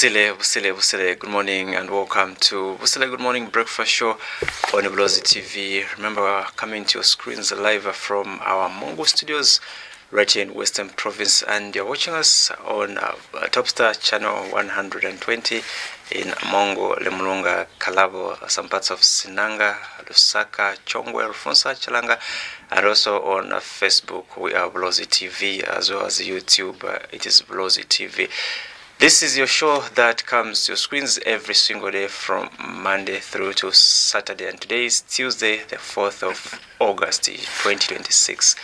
Busile. Good morning and welcome to Busile Good Morning Breakfast Show on Bulozi TV. Remember, we're coming to your screens live from our Mongo studios right here in Western Province, and you're watching us on TopStar channel 120 in Mongo, Lemulunga, Kalabo, some parts of Sinanga, Lusaka, Chongwe, Rufunsa, Chalanga, and also on Facebook we are Bulozi TV, as well as YouTube. It is Bulozi TV. This is your show that comes to your screens every single day from Monday through to Saturday, and today is Tuesday, the 4th of August, 2026.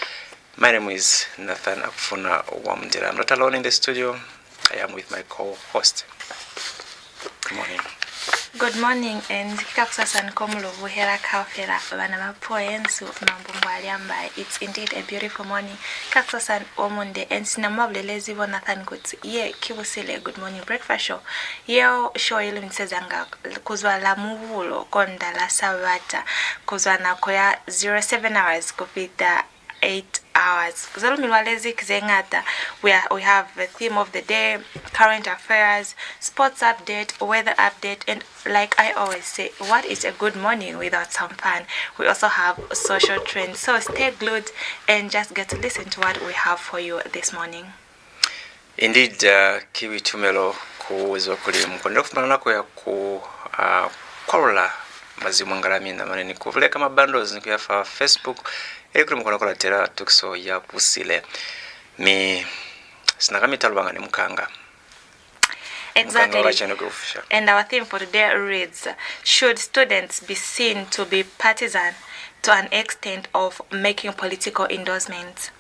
My name is Nathan Akufuna Wamdira. I'm not alone in the studio. I am with my co-host. Good morning. Good morning, and Kaksasan Komlo Buhera Kaufera Vanama Poensu Mambumba. It's indeed a beautiful morning. Kaksasan Omunde and Sinamable Lazy Nathan Goods. Ye Kibusile Good Morning Breakfast Show. Yeo show ilum sezanga kuzwa la muvulo konda la savata kuzwa na koya 07 hours kupita 8 hours. We have the theme of the day, current affairs, sports update, weather update, and like I always say, what is a good morning without some fun? We also have social trends. So stay glued and just get to listen to what we have for you this morning. Indeed, Kiwi Tumelo kuwezwa kuli mkonde kufumana nako ya kwarola mazimu ngaramina maneni kuvule kama bundles ni kuyafa Facebook. Ekuri mkono kola tera tukso ya Busile. Mi sinakami talubanga ni mukanga. Exactly. And our theme for today reads, should students be seen to be partisan to an extent of making political endorsements?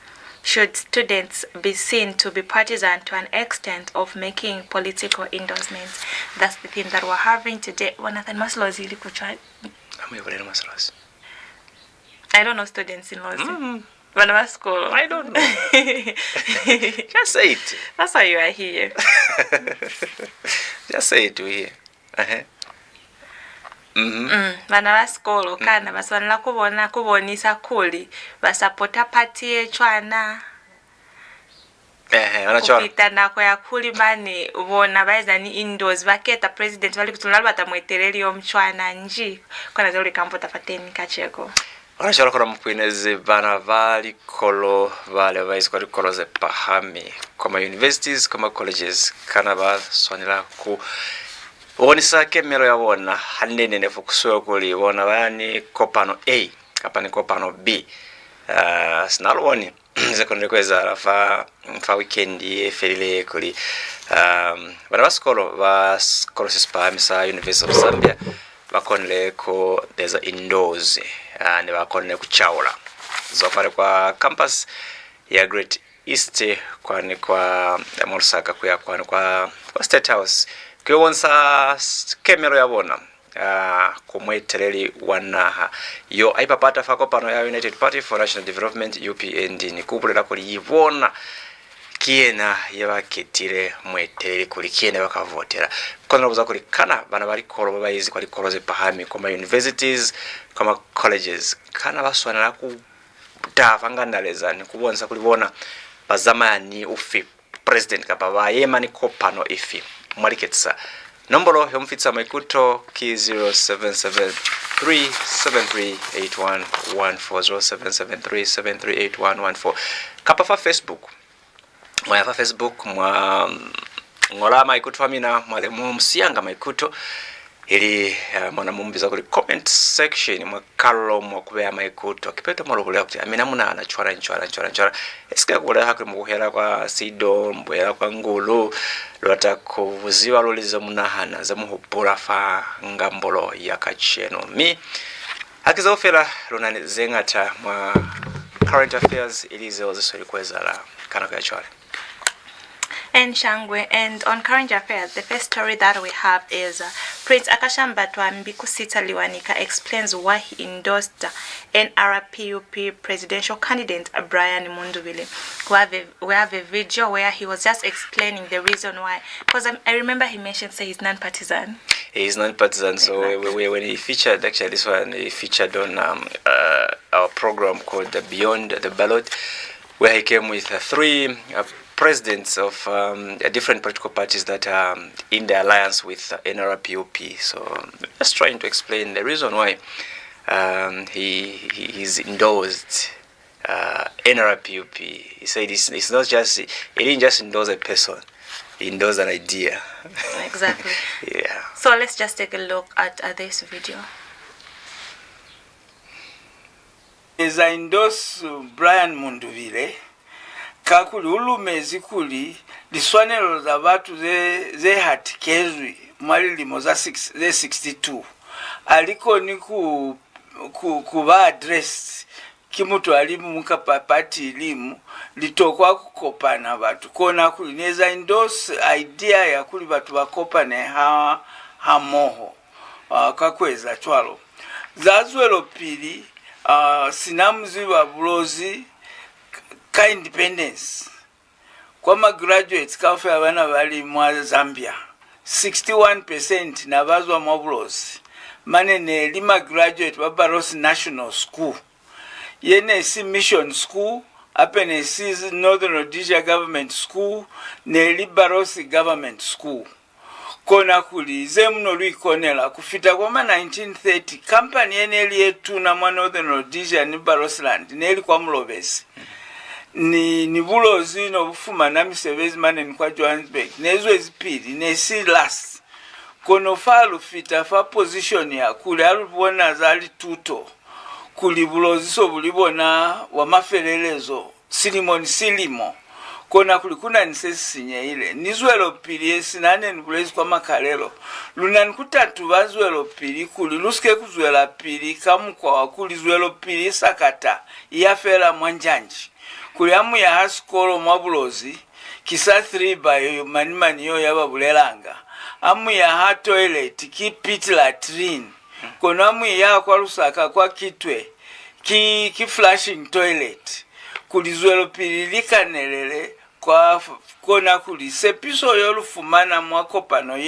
Should students be seen to be partisan to an extent of making political endorsements? That's the theme that we're having today. I don't know students in laws. School. I don't know. Just say it. That's why you are here. Just say it, we here. Vana school kana baswanira kubonisa kuli basapota party echwana kupita nako ya kuli mani ubona baza ni indoors baketa president bali kutunala batamwetereri omchwana nji kona zoli kampota fateni kacheko Anachora kona mkwineze bana vali kolo vale vaisi kwa kolo ze pahami kama universities kama colleges kana ba swanira ku wonisa kemero ya wona hanene ne fokuso kuli wona bani kopano A kapani kopano B sinalo woni zekonde kweza rafa weekend eferile kuli bana baskolo sispa misa University of Zambia bakonle ko there's indoors ne bakonle kuchaula zopare kwa campus ya Great East kwani kwa Morsaka kuya kwani kwa State House kwonsa kemero yabona kumwetereri wana yo aipapata fako pano ya United Party for National Development UPND ni kupulera kuli yibona kiena yabaketire mwetereri kuli kiena bakavotera kono buza kuli kana bana bali kolo babayizi kwali koloze pahami koma universities koma colleges kana baswanira ku tavanga ndaleza ni kubonsa kulibona bazamani ufi president kapaba yemani kopano ifi mwaliketsa nombolo yomfitsa maikuto ki 0773738114 kapa fa Facebook mwa fa Facebook mwa ngola maikuto amina mwale mumsianga maikuto ili mwana mumbiza kuli comment section mwa kalo mwa kubea maikuto kipeta mwalo kule kuti amina muna anachora nchora esika kule hakuli mkuhera kwa sido mbuhera kwa ngulu lwata kuvuziwa lolizo munahana za muhupura fa ngambolo ya kacheno mi hakiza ufela lunani zengata mwa current affairs ilize wazisweli kweza la kanaka ya chwale. And Shangwe, and on current affairs, the first story that we have is Prince Akashambatwa Mbikusita Liwanika explains why he endorsed NRPUP presidential candidate Brian Mundubile. We have a video where he was just explaining the reason why. Because I remember he mentioned say he's non-partisan. He is non-partisan, exactly. So when he featured, actually this one he featured on our program called Beyond the Ballot, where he came with three presidents of different political parties that are in the alliance with NRPOP. So just trying to explain the reason why he's endorsed NRPOP. He said it's not just, he didn't just endorse a person, he endorsed an idea. Exactly. Yeah. So let's just take a look at this video. As I endorse Brian Munduvile, kakuli ulumezi kuli liswanelo za batu ze hatikezwi mwali limo za 62 aliko ni kuba address kimutu alimu mukapapati ilimu litokwa kukopana batu kona kuli neza endorse idea ya kuli batu bakopane hamoho kakweza chwalo zazwelo pili sinamuzi wa Bulozi ka independence kwa ma graduates kafe abana bali mwa Zambia 61% nabazwa mu Bulozi manene lima graduate wa Barosi National School yene si mission school apene si Northern Rhodesia Government School ne Barosi Government School kona kuli zemno luikonela kufita kwa 1930 company yeneli yetu na mwa Northern Rhodesia ni Barosland neli kwa Mlobesi ni Bulozi no bufuma na misebezi manene kwa Johannesburg nezo ezipili nesi last kono falu fita fa position ya kuli alubona zali tuto kuli Bulozi so bulibona wa maferelezo silimo kona kulikuna nisesinya ile nizwelo pili esinane nibulezi kwa makalelo lunani kutatu bazwelo pili kuli luske kuzwela pili kamukwa wakuli zwelo pili sakata yafela mwanjanji kuli amu ya haskolo mwa Bulozi kisa 3 by manimani yo yababulelanga amu ya ha toilet ki pit latrine kono amu ya kwa Lusaka kwa Kitwe ki flushing toilet kuli zwelo pili likanelele kwa kona kuli sepiso yolufumana mwakopano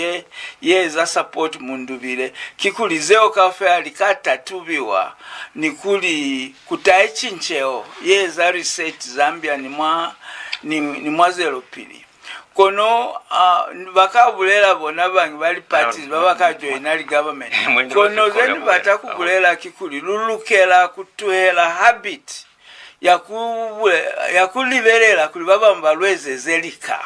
yeza support Munduvile kikulizeo kafe alikatatubiwa ni kuli kutaichincheo yeza reset Zambia ni mwa zero pili kono bakabulela bona bangi bali parties babaka joinali government kono zeni batakubulela kikuli lulukela kutuhela habit yakulibelela kuli baba mbalweze zelika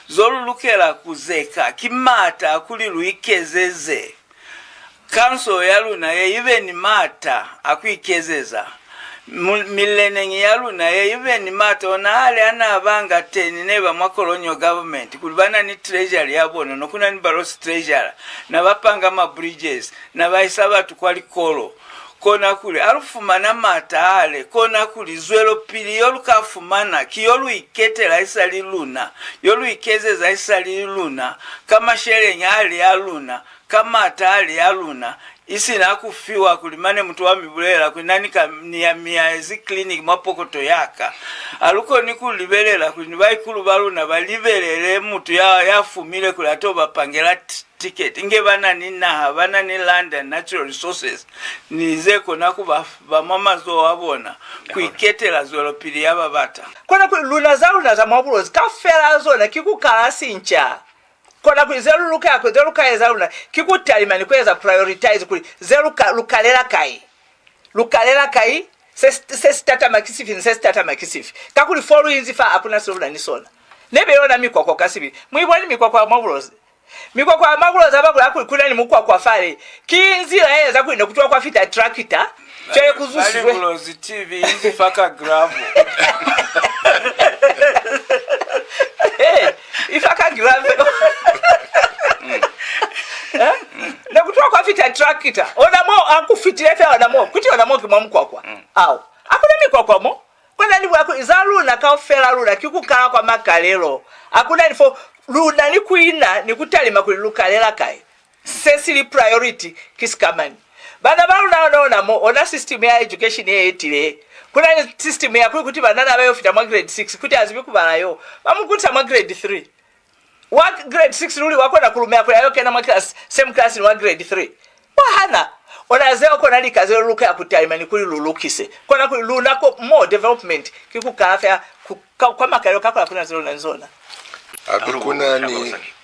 zolulukela kuzeka kimata kuli luikezeze kanso yaluna ye even mata akuikezeza millenengi yaluna ye even mata ona ale anabanga 10 neba mwa colonial government kulibana ni treasury yabona nokuna ni Barosi treasury na bapanga ma bridges na baisaba tukwali kolo kona kuli alufumana matale kona kuli zwelo pili yolukafumana kiyolu iketela isali luna yolu ikezeza isali luna kama sherenya ali ya luna kama atali ya luna isi na kufiwa kulimane mtu wa mibulela kunani kamia ezi clinic mapokoto yaka aluko ni kulibelela kunibai kulubaluna balibelele mtu ya fumile kulatoba pangela ticket inge bana ni London natural resources nizeko nakuba ba mama zo wabona kuiketela zolo pili yaba bata kona luna za mabulozi kafela zona kikukala sincha kona kuzeru luka yako zeruka ezaluna kikutalima ni kweza prioritize kuli zeruka lukalela kai sestata makisifi kakuli foru inzifa hakuna siruna nisona nebe yona mikwa kasibi mwibwani mikwa kwa mabulozi mikwa kwa mabulozi abakula kuli ni mukwa kwa fale kinzira yeza kwenda kutoa kwa fita tractor chaye kuzusizwe Bulozi TV inzifa ka gravel ifaka gravel na kutoa kwa fita tractor onamo akufitire fe onamo kuti onamo kimamukwa au akuna mikwa mo kwenda ni bwako izaluna ka ofela luna kikukala kwa makalelo akuna nifo luna ni kuina ni kutalima kulilukalela kai sesili priority kiskamani bana baluna mo ona system ya education etile kuna ni system ya kuti banana abayo fita mwa grade 6 kuti azibi kubalayo bamukuta mwa grade 3 wa grade 6 ruli wako na kulumea kwa yoke na class same class ni wa grade 3 wahana onazeo kona likaze luka ya kutalima ni kuli lulukise kona kuli lunako more development kikukafya kwa makalero kakula kuna zona nzona api kuna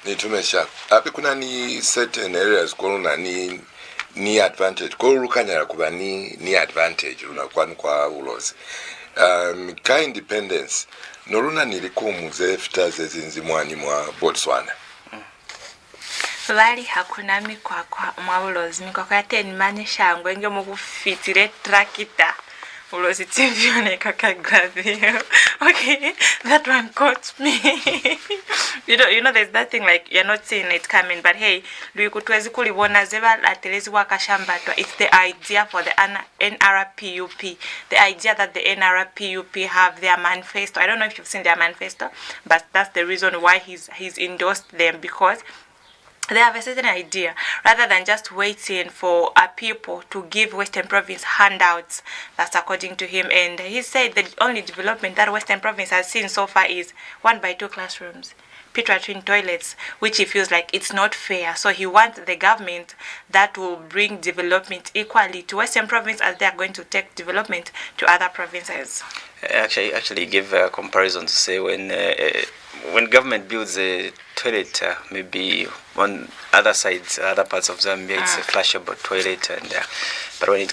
ni tumesha api kuna ni certain areas kuna ni advantage ko lukanyala kuba ni advantage unakwani kwa Bulozi ka independence noluna nilikuumuze fitaze zinzimwani mwa Botswana Vali hakuna mikwakwa mwa Bulozi mikwakwa yate ni manisha ngwenge mukufitire trakita Bulozi TV oneka kagravio. Okay, that one caught me. you know there's that thing like you're not seeing it coming, but hey, luikutwezi kulibona zeba latelezi wakashambatwa. It's the idea for the NRPUP. The idea that the NRPUP have their manifesto. I don't know if you've seen their manifesto, but that's the reason why he's endorsed them, because they have a certain idea rather than just waiting for people to give Western Province handouts. That's according to him. And he said the only development that Western Province has seen so far is 1x2 classrooms, Petra-twin toilets, which he feels like it's not fair. So he wants the government that will bring development equally to Western Province as they are going to take development to other provinces. Actually give a comparison to say when government builds a toilet, maybe on other sides, other parts of Zambia, it's a flashable toilet, and but when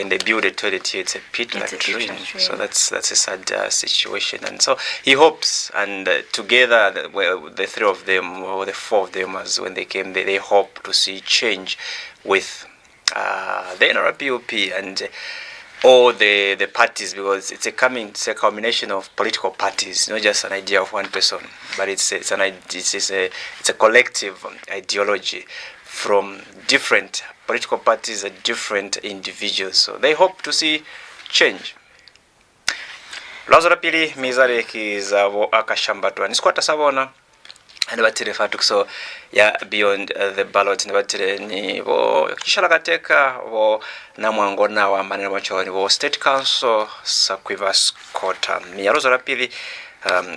they build a toilet here, it's a pit latrine. So that's a sad situation, and so he hopes, and together, the three of them or the four of them, as when they came, they hope to see change with the NRPUP and all the parties, because it's a combination of political parties, not just an idea of one person, but it's a collective ideology from different political parties and different individuals. So they hope to see change. Lwazo la pili mizare kizavo akashambatwa niskwata sabona and batire fatu so ya beyond the ballot ne batire ni bo kishala kateka bo namwangona wa maneno machoni bo state council Sakwivas Kota ni yarozo la pili.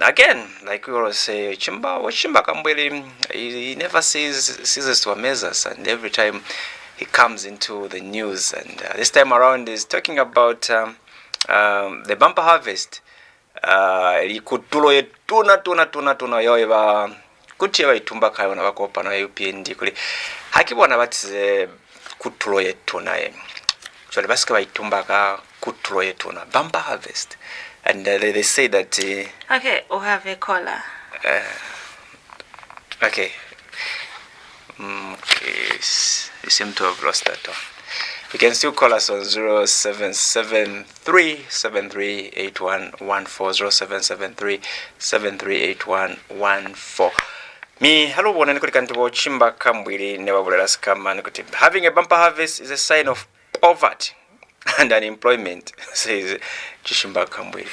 Again, like we always say, Chimba Kambweli, he never ceases to amaze us, and every time he comes into the news, and this time around he's talking about the bumper harvest. Ikutulo tuna yoiva kutiwa itumba kayo na wakopa na UPND kuli hakibona batize kutulo yetuna ye so basika baitumba ka kutulo yetuna bumper harvest, and they say that okay, we have a caller. Okay. Okay, you seem to have lost that one. You can still call us on 0773-738114, 0773-738114. Me, hello, one and good Chimba Kambwili never will ask having a bumper harvest is a sign of poverty and unemployment, says Chimba Kambwili.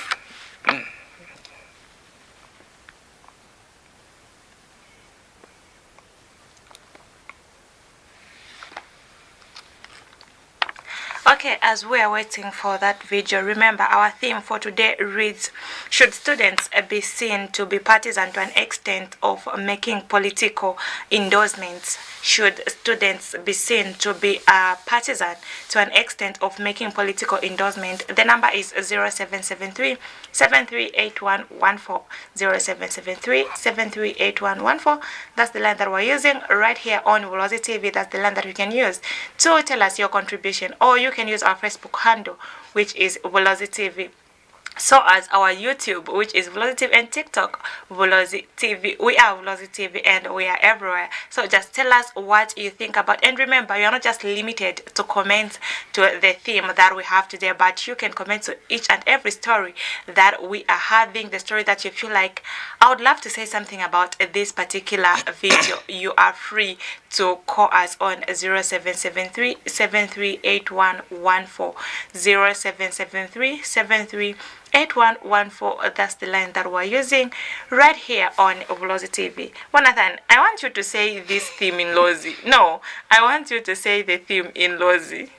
Okay, as we are waiting for that video, remember our theme for today reads, should students be seen to be partisan to an extent of making political endorsements? Should students be seen to be partisan to an extent of making political endorsement? The number is 0773 738114, 0773 738114. That's the line that we're using right here on Bulozi TV. That's the line that you can use to tell us your contribution, or you can use our Facebook handle, which is Bulozi TV. So as our YouTube, which is Bulozi TV, and TikTok, Bulozi TV. We are Bulozi TV and we are everywhere. So just tell us what you think about. And remember, you're not just limited to comment to the theme that we have today, but you can comment to each and every story that we are having, the story that you feel like, I would love to say something about this particular video. You are free to call us on 0773 738114, 0773 738114. That's the line that we're using right here on Bulozi TV. Jonathan, I want you to say this theme in Lozi. No, I want you to say the theme in Lozi.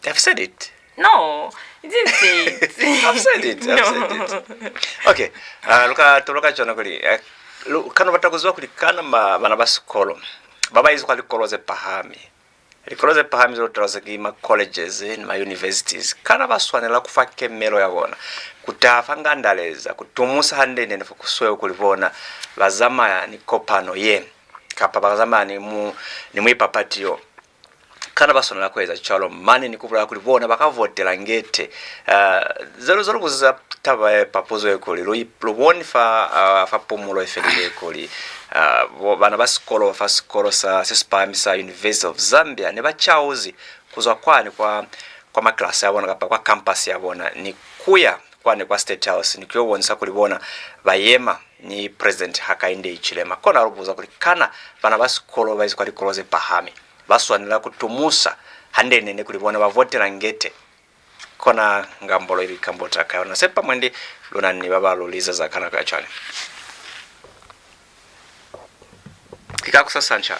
I've said it. No, you didn't say it. I've said it. I've said it. Okay. Luka chona kuli. Kano batakuzwa kuli kana bana basikolo. Baba izo kali koloze pahami. likoloze pahami zolotawazaki ma colleges ni ma universities kana baswanela kufake melo yabona kutafa ngandaleza kutumusa handene nefu kusweyo kulibona bazama ni kopano ye kapa bazama ni muipapatio kana basonela kweza chalo mani ni kubula kulibona bakavotela ngete zero kuza taba papozo ekoli luboni fa pomulo efeli ekoli bana basikolo fa sikolo sa sespami sa University of Zambia ne bachauzi kuzwa kwani kwa maklasi yabona kapa kwa campus yabona ni kuya kwani kwa State House ni kyo wonsa kulibona bayema ni president hakainde ichilema kona rubuza kulikana bana basikolo bayizwa likoloze pahami baswanira kutumusa handene ne kulibona bavotera ngete kona ngambolo iri kambota kaona sepa mwende luna ni baba loliza za kana ka chane kikakusa sancha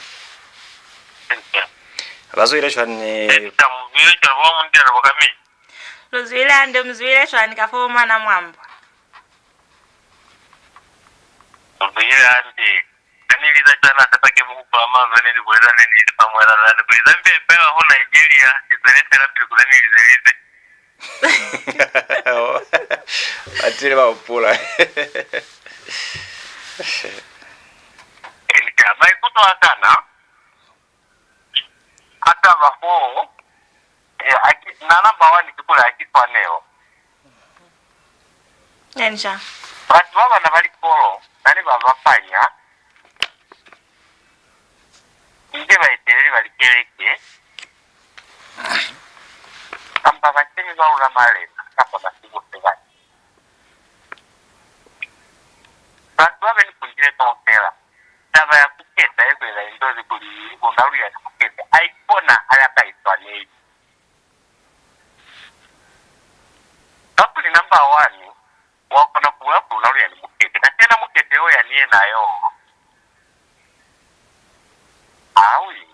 bazoira chane tamuvile chavo mundera wakami lozwile ande mzwile chane kafoma na mwamba muzwile ande kaniliza chana atapake mkukula mazani liweza nini pamwela lana kulizambia pewa ho Nigeria izalete lapili kulaniliza lize atire ba upula mai kuto akana hata baho na namba 1 kikula akifaneo nensha watu baba na bali kolo nani baba fanya nje baiteri bali keleke kamba bakini za ula male kapa basibu tega watu baba ni kunjire tofela taba ya kuketa yekwela indozi kuli ungaruya ya kuketa aikona ayaka iswane kapuli namba 1 wakona kuwa ungaruya ni mukete na tena mukete yo ya niye nayo awi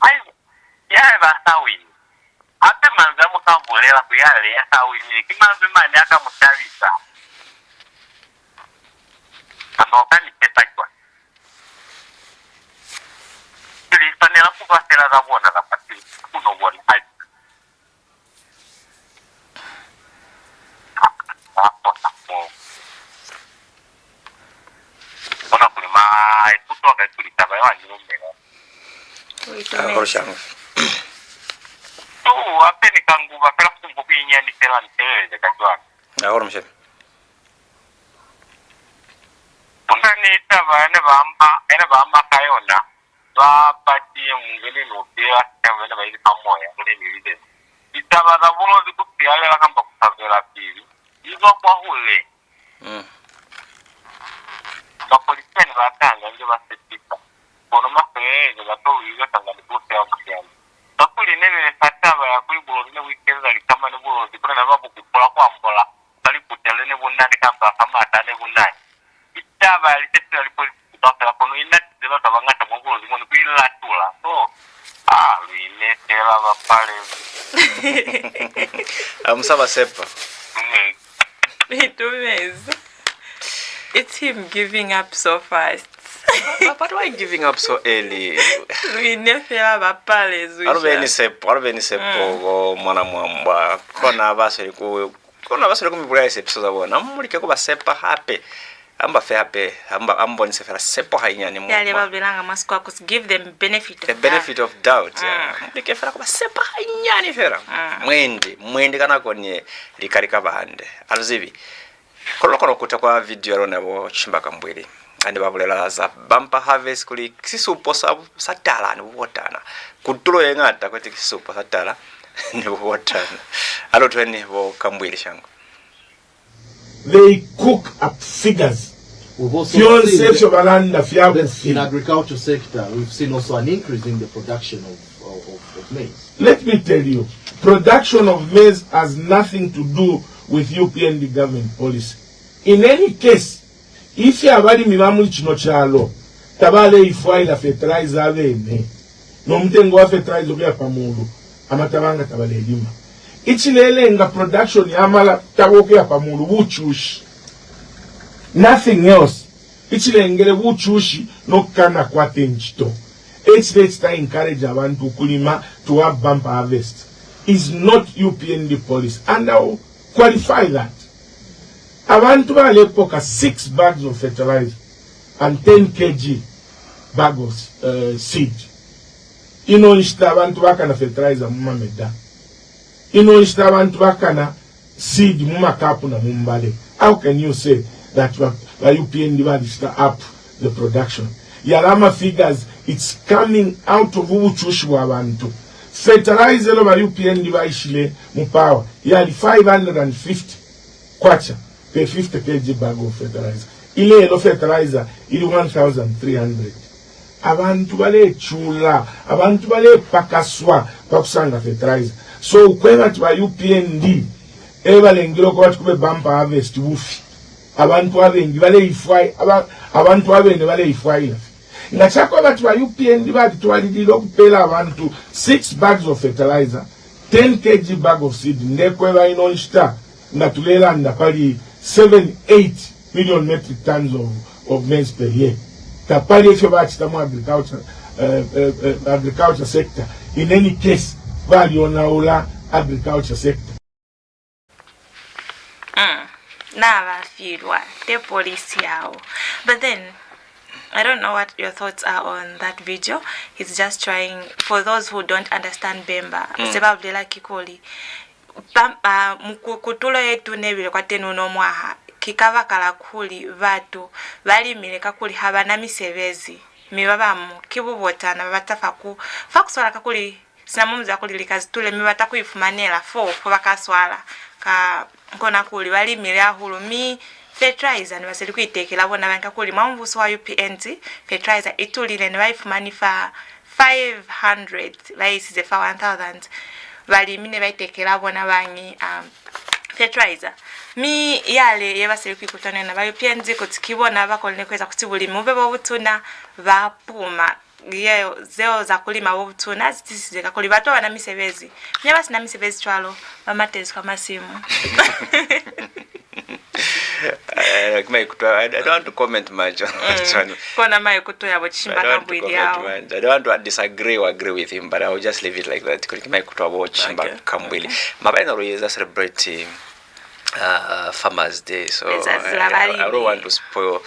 ai ya ba sawi ate manza mukambolela kuyale ya sawi ni kimanzi mani aka mutabisa amokani ketakwa tulifanela kubatela zabona lapati kuno bona ai ona kulima itutoka tulitaba ya nyumba Horshang tu apeni kanguba kala kumbukinya ni tela ntele kajwa ahormshe unani taba ene bamba kayona bapati mungene no pia kama baidi kamoya ngene nilide itaba za Bulozi kupiala kamba kusavela pili izo kwa hule bapolisi batanga nje basetika bono mafezo batowiga tangani kuse yakuyana bakuli nebe fataba ya kuli Bulozi ne weekend kama ne Bulozi kuna babu kukola kwa mbola bali kutele ne bunani kamba kama atane bunani itaba alitete alipolisi kutoka kono ina zelo tabangata mu Bulozi mo kwila tula so luine tela bapale amsaba sepa it is. It's him giving up so fast. But why giving up so early? We never bapale zuisha. Arubeni sepo mwana mwamba. Kona basuri kumibula sepo zabona. Mulike kuba sepa happy. Amba fe happy. Amba ni sefera sepo hainyani mwamba. Yale babilanga masiko kus give them benefit of doubt. Mulike fera kuba sepa hainyani fera. Mwende kana konye likarika bahande. Aluzivi. Kolokono kutakwa video yalona bo chimbaka mbwili. Andi babulela za bumper harvest kuli kisupo satala ni wotana. Kutulo yengata kwete kisupo satala ni wotana. Alo tweni bo kambwili shango. They cook up figures. We've also seen in agriculture sector, we've seen also an increase in the production of maize. Let me tell you, production of maize has nothing to do with UPND government policy. In any case, if you have already mimamu chino chalo, tabale ifuaila fertilizer avene, no mtengo wa fertilizer ukia pamulu, amatabanga tabale lima. Ichilele nga production yamala taboke pamulu wuchushi. Nothing else. Ichile ngele wuchushi no kana kwa tenjito. let's encourage abantu kulima to have bumper harvest is not UPND policy, and I'll qualify that. Abantu balepoka 6 bags of fertilizer and 10 kg bag of seed. Inonishita abantu bakana fertilizer mumameda. Inonishita abantu bakana seed mumakapu na mumbale. How can you say that UPND badishita up the production? Yalama figures, it's coming out of ubuchushu abantu. Fertilizer lo UPND baishile mupawa. Yali 550 kwacha per 50 kg bag of fertilizer. Ile yellow fertilizer ili 1,300. Abantu bale chula, abantu bale pakaswa pakusanga fertilizer. So ukwema tuwa UPND eba lengilo kwa watu kube bumper harvest wufi. Abantu wabengi bale ifwai, abantu wabengi bale ifwai. Ngachako batu wa UPND bati tuwalidilo kupela abantu 6 bags of fertilizer, 10 kg bag of seed. Ndekweba inonishita na tulela ndapali 7-8 million metric tons of maize per year. Tapali if you watch the agriculture sector. In any case, value on our agriculture sector. Now I feel what the police here. But then I don't know what your thoughts are on that video. He's just trying, for those who don't understand Bemba, sababu la kikoli kutulo yetu nebile kwa tenu no mwaha kikava kala kuli vatu vali mileka kuli habana misevezi mibabamu kibubotana batafa ku fakuswala kakuli sinamumza kuli likazitule mibata kuifumanela fo bakaswala ka nkona kuli vali milya hulumi fertilizer nibaseli kuitekela bona banka kuli mwamvuso wa UPND fertilizer itulile ne baifumanifa 500 baisize fa 1000 bali mine baitekela bona bangi fertilizer mi yale yebaseli kwikutana na bayo PNZ kutikibona bakolne kweza kutibuli mube bobutuna bapuma yeyo zeo za kulima bobutuna zitisize kakoli bato bana misebezi nyabasi na misebezi twalo bamatezi kwa masimu. I don't want to comment much on that one. I don't want to disagree or agree with him, but I will just leave it like that. I celebrate Farmers Day, so I don't want to spoil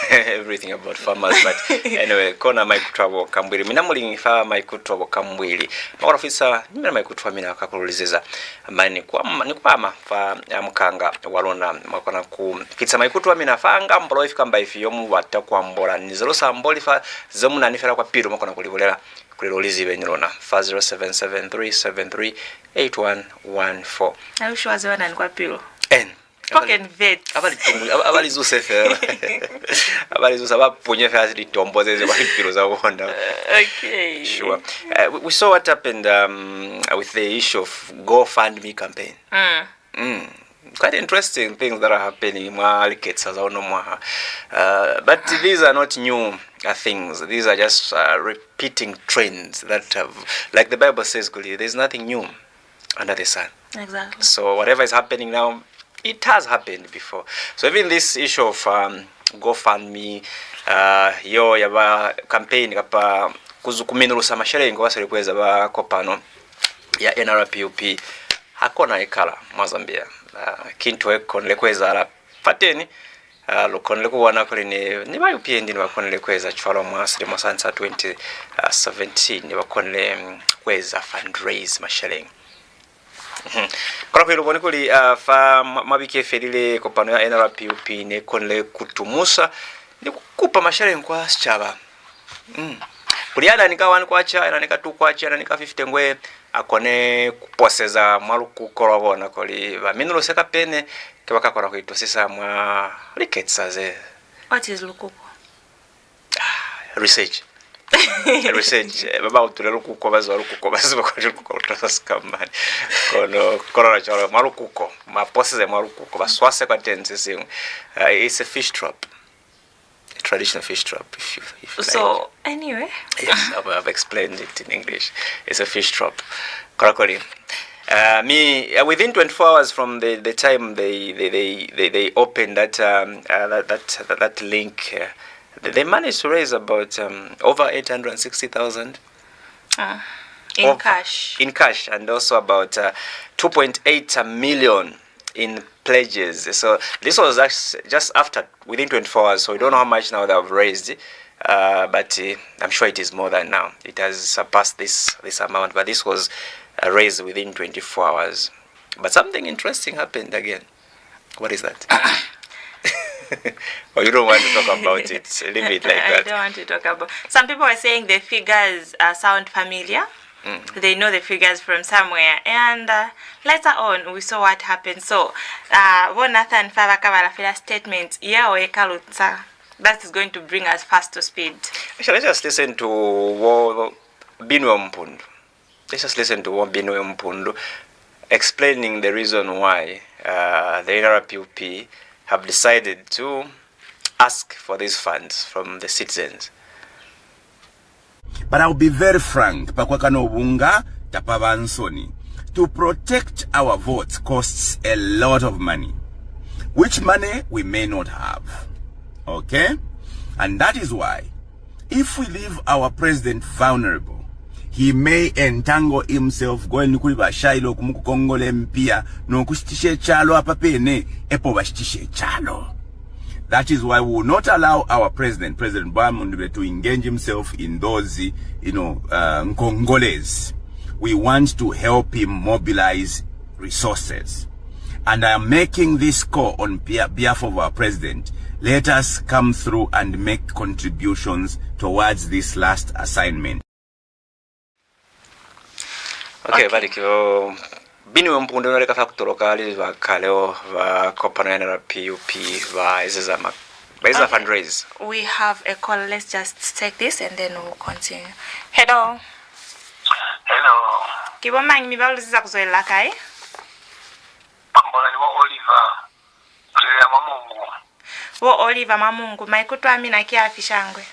everything about farmers, but anyway, kona maikutwabo kambwili minamuli fa maikutwabo kambwili maorofisa nimena maikutwa mina kakulizeza mani kwa fa mkanga walona makona ku kitsa maikutwa mina fa ngambolo ifika mba ifiyomu watakwambola nizelo samboli fa zomuna nifera kwa piro makona kulibolela kulolizi benyirona fa 0773738114 ayushwaze wana ni kwa piro Spoken vet. Abali zusefera. Abali zusabapunye fast litombo zeze balipiro za wonder. Okay. Sure. We saw what happened with the issue of GoFundMe campaign. Quite interesting things that are happening. But these are not new things. These are just repeating trends that have, like the Bible says, there's nothing new under the sun. Exactly. So whatever is happening now, it has happened before. So even this issue of GoFundMe, yo yaba campaign kapa kuzukuminurusa masharengo wasalikweza ba kopano ya NRPUP hakona ekala Mozambia. Kintu ekonlekweza la pateni lokonle kuwana kuli ni ba UPND ni bakonle kweza chwalo mwasiri mwasansa 2017 ni bakonle kweza fundraise masharengo. Kwa kweli ubone kuli fa mabike felile kopano ya NRPUP ne konle kutumusa ni kukupa mashare kwa sichaba. Kuliana nikawani kwacha ina nikatu kwacha ina nika 50 ngwe akone kuposeza mwaluku korobona koli ba minulo seka pene ke bakakora kuitosisa mwa riketsa ze. What is lukuko? Research. Research baba utulero kuko bazo lukuko bazo bakoje kuko utaskamani kono korora choro malukuko maposeze malukuko baswase kwa tense it's a fish trap, a traditional fish trap if you so like. Anyway, yes, I've explained it in English. It's a fish trap. Korakori within 24 hours from the time they opened that link They managed to raise about over 860,000 in cash. In cash, and also about 2.8 million in pledges. So this was actually just after, within 24 hours. So we don't know how much now they have raised, but I'm sure it is more than now. It has surpassed this amount, but this was raised within 24 hours. But something interesting happened again. What is that? Or you don't want to talk about it? Leave it like that. I don't want to talk about. Some people are saying the figures sound familiar. They know the figures from somewhere, and later on we saw what happened. So, Nathan Favakavala statement, that is going to bring us fast to speed. Actually, let's just listen to Binwe Mpundu. Let's just listen to Binwe Mpundu explaining the reason why the NRPUP have decided to ask for these funds from the citizens. But I'll be very frank, to protect our votes costs a lot of money, which money we may not have. Okay? And that is why, if we leave our president vulnerable, he may entangle himself going kuri bashailo kumukongole mpia no kushitishe chalo apapene epo bashitishe chalo. That is why we will not allow our President Bamundube, to engage himself in those, Nkongoles. We want to help him mobilize resources. And I am making this call on behalf of our President. Let us come through and make contributions towards this last assignment. Okay, Balikio. Binwe Mpundu noleka fakutoloka aliva kaleo va kopana PUP va izama fundraise. We have a call. Let's just take this and then we'll continue. Hello. Hello. Kibomang mibaluziza kuzoela kai? Mbona ni Oliver. Kuleya mamungu. Oliver mamungu maikutwa mina kia afishangwe.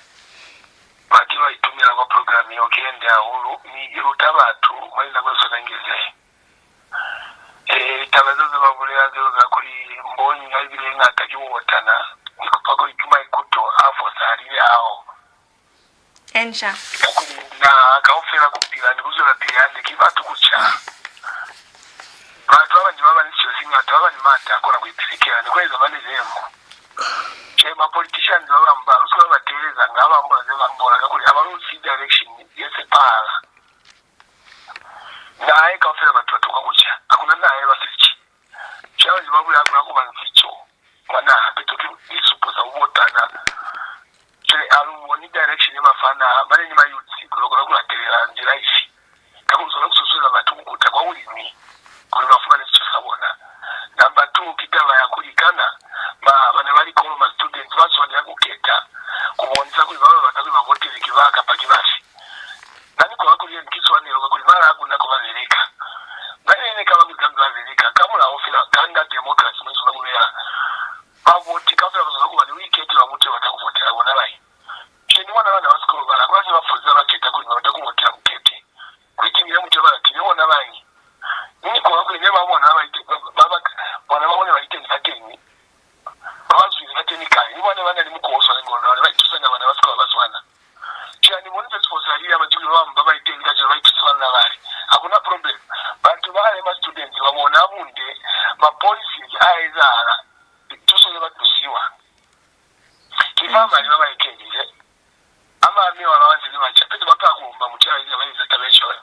Bakiwa itumira kwa programu yokende ahulu ni irutabatu mwaliza kwa sonangeze. Tabazozo babulera zoza kuri mbonyi ngabire ngatakiwotana nikupako ituma ikuto afo salire aho ensha na kaofera kupira ndikuzola piyande kibatu kucha batu abandi baba nicho singa abandi mata akora kwipirikira nikweza bane zemo chema politicians baba usiko batereza ngaba mbola zebambola kuri abarusi direction yesepala naye kaofera batu batuka kucha akuna naye basichi challenge babula kuba nficho mwana petoki isupoza ubotana chele alumo ni direction yamafana bale ni mayutsi kulokora kulaterera njiraisi kakuzola kususuza batu kukuta kwa ulimi kuri bafuna nicho sabona namba 2 kitaba yakulikana bana bali ko ma students basonja kuketa kubonza kuri baba batazi bavotera kibaka pakibasi nani kwa kuri nkiswani lokuri mara kuna ko bazirika bane kama muzambazirika kamula ofila kanda democracy muzula kubera bavoti kafa bazula kuba ni weekend bamute batakuvotera bona bayi cheni wana bana basikolo bala kwaje bafuza baketa kuri batakuvotera kukete kwikinira mute bala tibona bayi nini kwa kuri ne babona bayi baba bona babona bayi teni bazwi bateni kai ni bana ni mukoso ngona bayi tusanga bana basikolo baswana chani moni fesfosaria abajuli bamba bayi teni kaje bayi tuswana bali hakuna problem. Bantu bale ma students wabona bunde ma policies aizara tusole batusiwa kivama ni baba ikenje ama mi wana wanzi ni macha pete baka kuomba mchana hizo bali za tabesho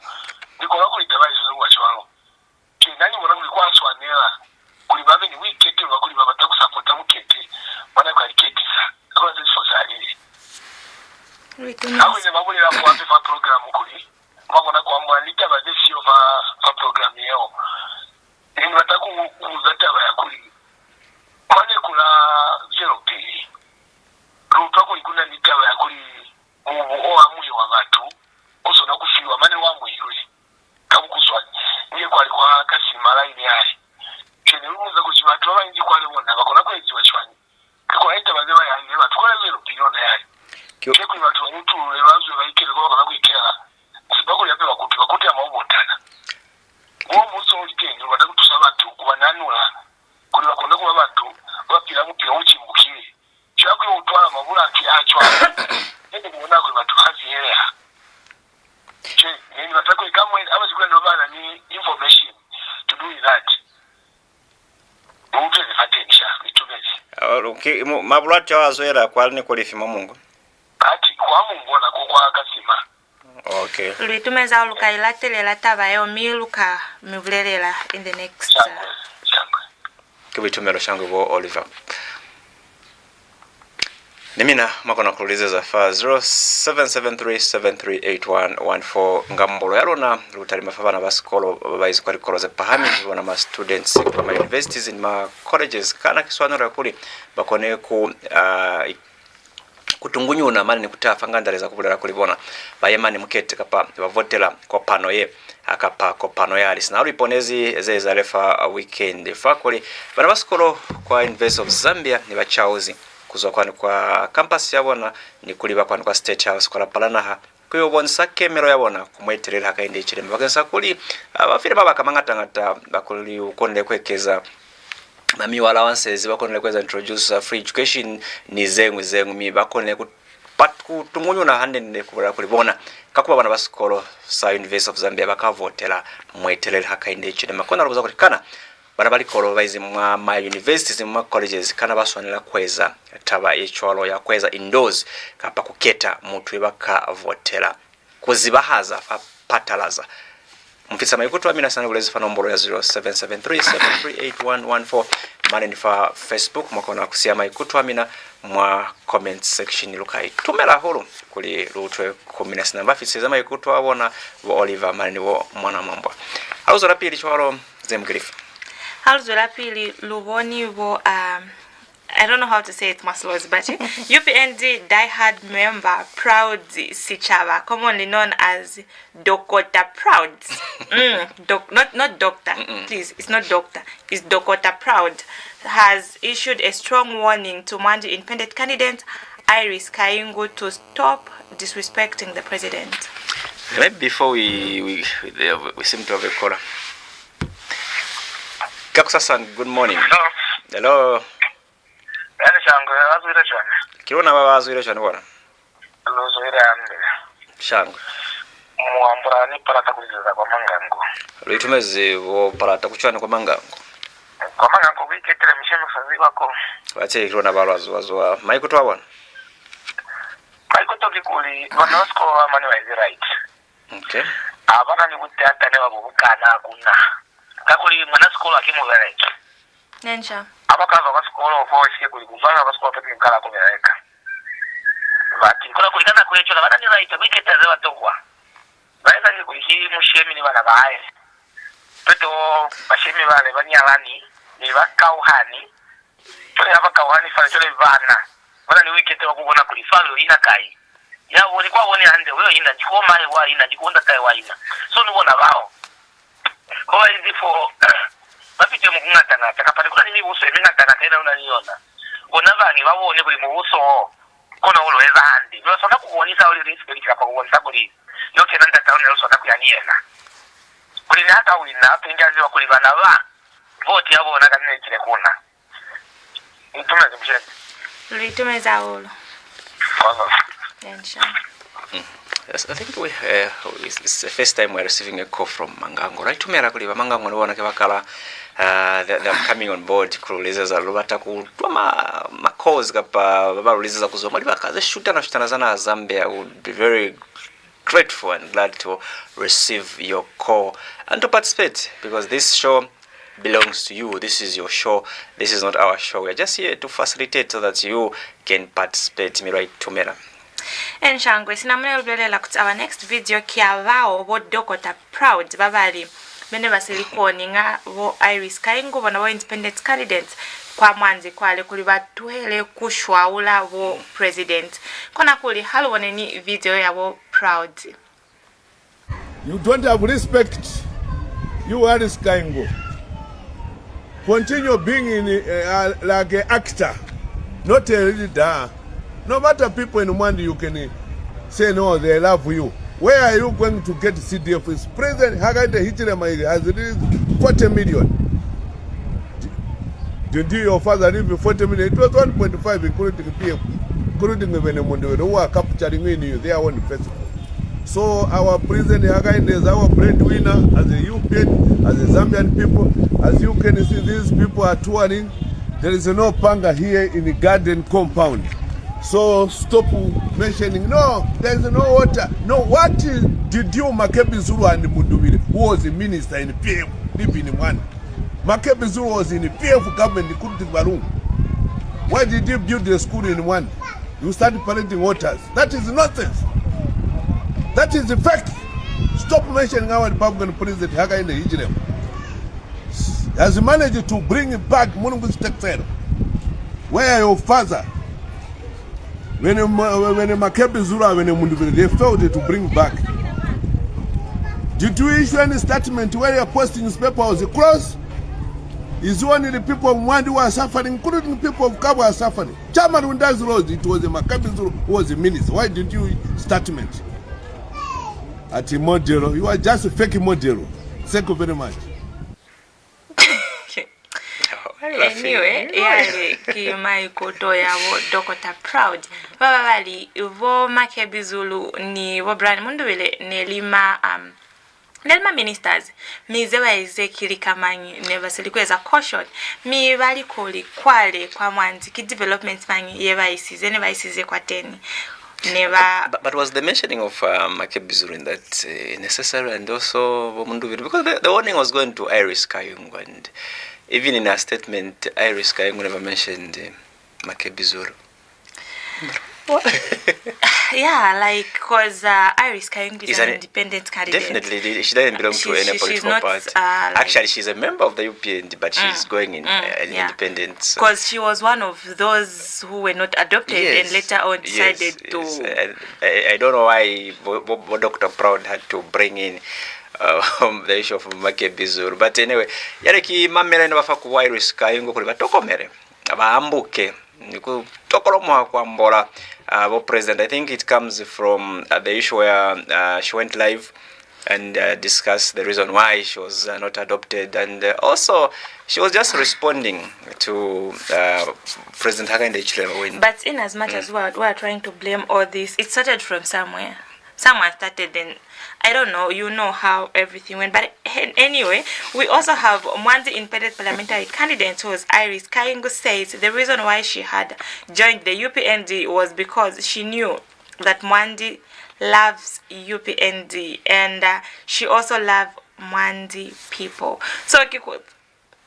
niko wako itabai zo wa chwalo kinani mwana kulikuwa swanela kulibabe ni weekend wa kulibaba takusupport mukete mwana kwa iketisa kwa this for salary hapo ni mambo ya kwa program kuli mwana kwa mwalika badesi wa program yao ni wataku kuzata ya kuli kwani kula 0p rutako ikuna nitawa ya kuli amuye wa watu oso na kufiwa mane wangu yule kama kuswali niye kwa alikuwa kasimala ini hai chene uza kuchimatu wa inji kwa lebona bakona kwa inji wachwani kwa hita bazeba ya ile watu kwa 0p yona yale keko watu wa mtu lewazo baikele kwa kana kuikela sibako yapewa kuti amabotana uwo muso olitenyo batakutusa batu kubananula kuli bakunda kuba batu bapira mupira uchimbukire cyakwe utwala mabula ati achwa okay mabulati wazoera kwalini kulifima Mungu ati kwa Mungu na kwa kasima okay Luitumeza uluka ilatelela tabayo miluka mivulelela in the next kibitumelo shangu bo Oliver Nimina makona kuuliza za fa 0773738114 ngambolo yarona lutali mafabana basikolo babayizi kwali koloze pahami bona ma students ma universities in ma colleges kana kiswanura kuli bakone ku kutungunyuna mali ni kutafa ngandaleza kubulera kulibona bayemani mukete kapa bavotela kwa pano ye akapa kwa pano ya alisina uliponezi zeza refa weekend fakoli bana basikolo kwa University of Zambia ni bachauzi kuzwa kwani kwa campus yabona ni kuliba kwani kwa State House kwa palanaha kuyo bonsa kemero yabona kumweterera hakaende chirembe bakensa kuli abafire baba kamangata bakuli ukonde kwekeza mami wala wanses bakonele kweza introduce free education ni zengu mi bakonele kutungunyu na hande ne kubara kulibona kakuba bana basikolo sa University of Zambia bakavotela mweterera hakaende chirembe kona rubuza kutikana bana balikolo baizi mwa ma universities mwa colleges kana baswanira kweza taba echwalo ya kweza indoors kapa kuketa mutu ibaka votela kuzibahaza patalaza mfisa mayikutu amina sana bulezi fa nombolo ya 0773738114 maneni fa Facebook mwakona kusia mayikutu amina mwa comment section lukai tumela holo kuli lutwe komina sinamba fitseza mayikutu abona wa Oliver maneni wo mwana mambwa auzo rapili chwalo zemgrifu Halzo la pili luboni wo I don't know how to say it Maslows but UPND diehard member Proud Sichava commonly known as Dokota Proud not doctor please it's not doctor it's Dokota Proud has issued a strong warning to Mandi independent candidate Iris Kaingu to stop disrespecting the president. Maybe before we seem to have a caller. Kaksasan, good morning. Hello. Kirona baba azwire cyane bora. Lozwire ambe. Shango. Muambura ni parata kuziza kwa mangango. Litumeze wo parata kuchwana kwa mangango. Kwa mangango wiketere misheme faziba ko. Wache kirona balwazo maiko twabona. Maiko tokikuli banasko amani wa right. Okay. Abana ni mutata ne babukana kuna. Kakuli mwana skolo akimuvereka. Nensha. Abakaza baskolo foshi kuli kuvana baskolo peke kala kuvereka. Bati kola kulikana kuyechola bana ni right biketeze batokwa. Baeza ni kulishi mushemi ni bana bae. Peto bashemi bale banyalani ni bakauhani. Tole abakauhani fale tole bana. Bana ni wikete wakubona kulifalo ina kai. Ya woni kwa woni ande wewe ina jikoma wa ina jikonda kai wa ina. So nubona bao. Kwa hivyo bapite mukungata ngata kapale kuna nini buso emingata ngata ina unaniona onavani babone buli mubuso kona olweza handi nosona kuonisa oli respect kapa kuonisa kuli yoke nanda taone nosona kuyaniena kuli hata wina pingazi wa kulivana ba vote yabo na kanene kile kuna ntumeze msheni Luitumeza olo. Nensha. Yes, I think it's the first time we're receiving a call from Mangango. Right to me, Mangango no one kala they're coming on board kuuliza za lubata kutuma calls kapa baba uliza za kuzoma bakaze shutana zana Zambia. Would be very grateful and glad to receive your call and to participate because this show belongs to you. This is your show. This is not our show. We're just here to facilitate so that you can participate. Me right to me. Enshangwe sinamune ubelela kuti our next video kiavao bo Dokota Proud babali bene basilikoni nga bo Iris Kaingu bona bo independent candidate kwa mwanzi kwale kuli batwele kushwaula bo president kona kuli halwone ni video ya bo Proud. You don't have respect, you Iris Kaingu. Continue being in like an actor, not a leader. No matter people in Mandi, you can say no, they love you. Where are you going to get CDF? Is President Hagande Hichilema has released 40 million. Did your father leave 40 million? It was 1.5 including PF, including the Venemundo who are capturing in you. They are on the festival. So our President Hagande is our breadwinner as a European, as a Zambian people. As you can see, these people are touring. There is no panga here in the garden compound. So stop mentioning, no, there is no water. No, what did you, Makebi Zulu and Mundubile, who was the minister in the PF, live in one? Makebi Zulu was in the PF government, he couldn't Barum. Why did you build the school in one? You started parenting waters. That is nonsense. That is the fact. Stop mentioning our Republican president Haga in the Israel. Has managed to bring back Munubis textile. Where are your father? When Makebi Zura, when they failed to bring back. Did you issue any statement where your posting newspaper was closed? Is only the people of Mwandi who are suffering, including the people of Cabo are suffering. Chairman Wunda's Road, it was a Makebi Zura who was the minister. Why did you statement? At a model, you are just a fake model. Thank you very much. Anyway, yale kiyumai koto ya Dr. Proud. Baba bali vo Makebi Zulu ni wo Brian Mundubile nelima ministers mizewa ezekili kamanyi neva silikweza caution mi bali koli kwale kwa mwanzi ki development manyi yeva isize neva isize kwa teni. Never. But was the mentioning of Makebi Zulu in that necessary, and also Mundubile, because the warning was going to Iris Kayungu, and even in a statement, Iris Kayungu never mentioned Makebi Zulu. Yeah, like, because Iris Kayungu is an independent candidate. Definitely, she doesn't belong to any political party. Actually, she's a member of the UPND, but she's going in an independent. Because she was one of those who were not adopted and later on decided to. I don't know why Dr. Proud had to bring in the issue of Makebi Zulu. But anyway, yareki mamere nabafa ku Iris Kayungu kuli batokomere abaambuke niku tokolomo kwambola president. I think it comes from the issue where she went live and discussed the reason why she was not adopted, and also she was just responding to President Hakainde Hichilema win. But in as much as we are trying to blame all this, it started from somewhere. Someone started, and I don't know, you know how everything went. But anyway, we also have Mwanzi independent parliamentary candidate, who was Iris Kayungu, says the reason why she had joined the UPND was because she knew that Mwanzi loves UPND, and she also loved Mwanzi people. So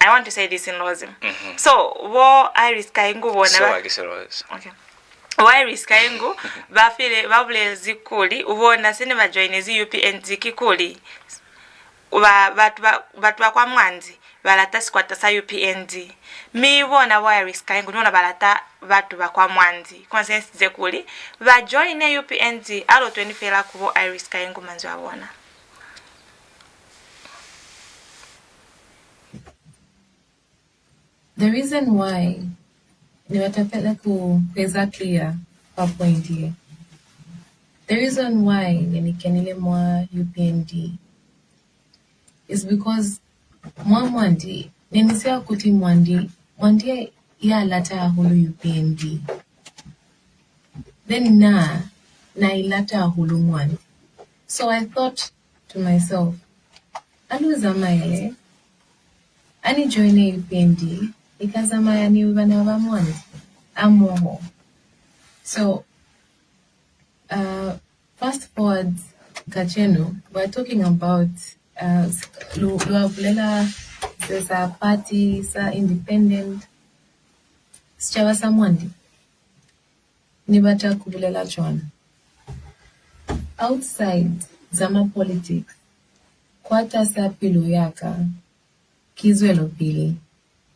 I want to say this in Lozim. So what Iris Kayungu won. So I guess it was. Okay. Iris Kayungu bafile babule zikuli ubona sinema join zi UPND kikuli batu kwa Mwanzi balata sikwata sa UPND mi bona Iris Kayungu nona balata batu kwa Mwanzi consensus zekuli ba join UPND alo 20 fela kubo Iris Kayungu manzi wabona. The reason why niwatapenda kuweza clear kwa point here. The reason why nilikenile mwa UPND is because Mwandi ninisiwa kuti Mwandi ya lata hulu UPND. Then na ilata hulu Mwandi. So I thought to myself, aluza maele ani join UPND ikazama yani wana wa Mwanzi amoho. So fast forward Kachenu, we're talking about luabulela there's a party sa independent sichawa sa Mwandi nibata kubulela chwana outside zama politics kwata sa pilo yaka kizwelo pili.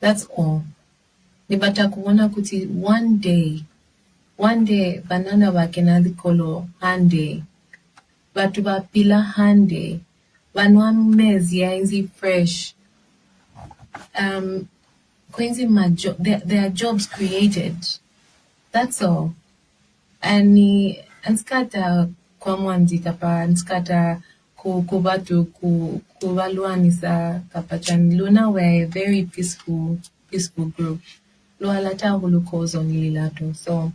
That's all. Nibata kuona kuti one day banana bakena dikolo hande batu ba pila hande banwa mezi ya inzi fresh kwenzi there are jobs created. That's all. And anskata kwa Mwanzi kapa anskata kubatu kubaluanisa kapachan luna we're a very peaceful group. Lo alata hulu kozo nililato. So